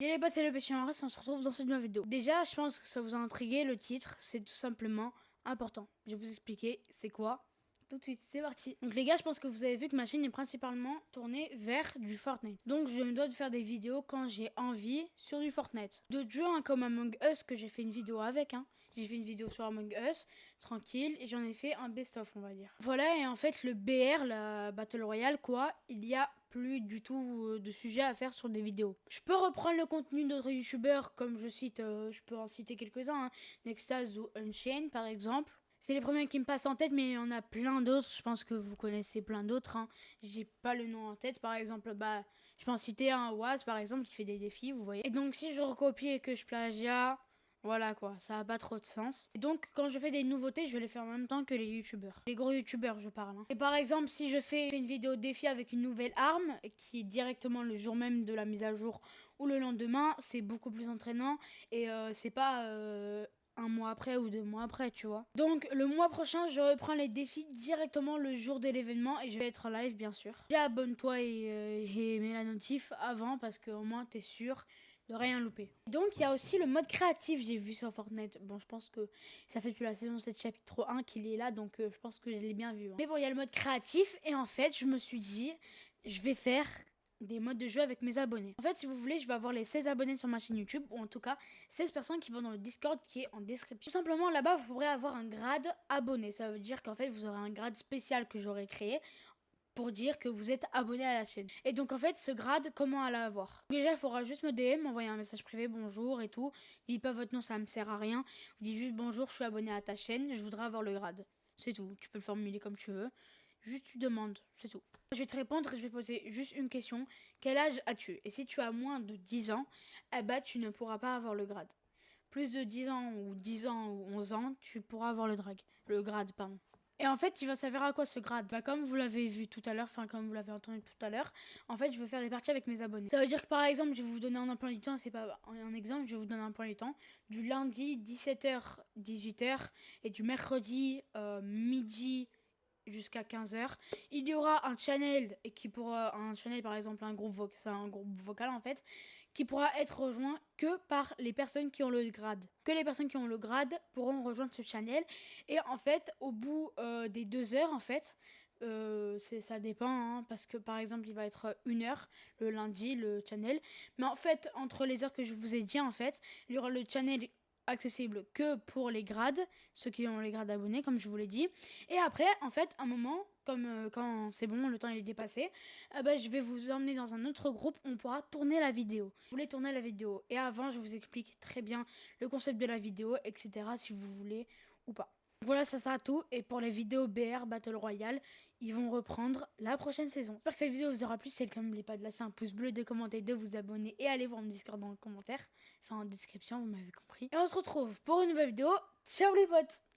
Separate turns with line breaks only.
Et les boss et le péché en reste, on se retrouve dans cette nouvelle vidéo. Déjà, je pense que ça vous a intrigué, le titre, c'est tout simplement important. Je vais vous expliquer c'est quoi. Tout de suite, c'est parti. Donc les gars, je pense que vous avez vu que ma chaîne est principalement tournée vers du Fortnite. Donc je me dois de faire des vidéos quand j'ai envie sur du Fortnite. D'autres jeux comme Among Us que j'ai fait une vidéo avec. J'ai fait une vidéo sur Among Us, tranquille, et j'en ai fait un best-of, on va dire. Voilà, et en fait le BR, la Battle Royale, quoi, il y a plus du tout de sujet à faire sur des vidéos. Je peux reprendre le contenu d'autres youtubeurs, comme je peux en citer quelques-uns, Nextaz ou Unchained par exemple. C'est les premiers qui me passent en tête, mais il y en a plein d'autres. Je pense que vous connaissez plein d'autres. J'ai pas le nom en tête. Par exemple, je peux en citer un Waz, par exemple, qui fait des défis, vous voyez. Et donc, si je recopie et que je plagiat, voilà quoi, ça a pas trop de sens. Et donc, quand je fais des nouveautés, je vais les faire en même temps que les youtubeurs. Les gros youtubeurs, je parle. Et par exemple, si je fais une vidéo défi avec une nouvelle arme, qui est directement le jour même de la mise à jour ou le lendemain, c'est beaucoup plus entraînant. Et c'est pas un mois après ou 2 mois après, tu vois. Donc le mois prochain, je reprends les défis directement le jour de l'événement et je vais être en live, bien sûr. Déjà, abonne-toi et mets la notif avant parce qu'au moins t'es sûr de rien louper. Donc il y a aussi le mode créatif, j'ai vu sur Fortnite. Bon, je pense que ça fait depuis la saison 7 chapitre 1 qu'il est là, donc je pense que je l'ai bien vu. Mais bon, il y a le mode créatif et en fait, je me suis dit, je vais faire des modes de jeu avec mes abonnés. En fait, si vous voulez, je vais avoir les 16 abonnés sur ma chaîne YouTube, ou en tout cas 16 personnes qui vont dans le Discord qui est en description. Tout simplement, là-bas, vous pourrez avoir un grade abonné. Ça veut dire qu'en fait, vous aurez un grade spécial que j'aurai créé pour dire que vous êtes abonné à la chaîne. Et donc en fait, ce grade, comment à l'avoir? Déjà, il faudra juste me DM, m'envoyer un message privé, bonjour et tout. Dites pas votre nom, ça me sert à rien. Vous dites juste bonjour, je suis abonné à ta chaîne, je voudrais avoir le grade. C'est tout, tu peux le formuler comme tu veux. Juste tu demandes, c'est tout. Je vais te répondre et je vais poser juste une question. Quel âge as-tu? Et si tu as moins de 10 ans, eh ben, tu ne pourras pas avoir le grade. Plus de 10 ans ou 10 ans ou 11 ans, tu pourras avoir le grade, pardon. Et en fait, il va s'avérer à quoi ce grade? Comme vous l'avez vu tout à l'heure, enfin comme vous l'avez entendu tout à l'heure, en fait, je veux faire des parties avec mes abonnés. Ça veut dire que par exemple, je vais vous donner un emploi du temps, c'est pas un exemple, je vais vous donner un emploi du temps du lundi 17h 18h et du mercredi midi jusqu'à 15h. Il y aura un channel par exemple un groupe vocal, c'est un groupe vocal en fait, qui pourra être rejoint que par les personnes qui ont le grade. Que les personnes qui ont le grade pourront rejoindre ce channel. Et en fait, au bout des 2 heures, en fait, ça dépend, parce que par exemple, il va être 1 heure le lundi, le channel. Mais en fait, entre les heures que je vous ai dit, en fait, il y aura le channel accessible que pour les grades, ceux qui ont les grades abonnés, comme je vous l'ai dit. Et après, en fait, un moment, comme quand c'est bon, le temps il est dépassé, je vais vous emmener dans un autre groupe où on pourra tourner la vidéo. Vous voulez tourner la vidéo. Et avant, je vous explique très bien le concept de la vidéo, etc. si vous voulez ou pas. Voilà, ça sera tout. Et pour les vidéos BR Battle Royale, ils vont reprendre la prochaine saison. J'espère que cette vidéo vous aura plu. Si c'est le cas, n'oubliez pas de lâcher un pouce bleu, de commenter, de vous abonner et allez voir mon Discord dans les commentaires. Enfin, en description, vous m'avez compris. Et on se retrouve pour une nouvelle vidéo. Ciao les potes!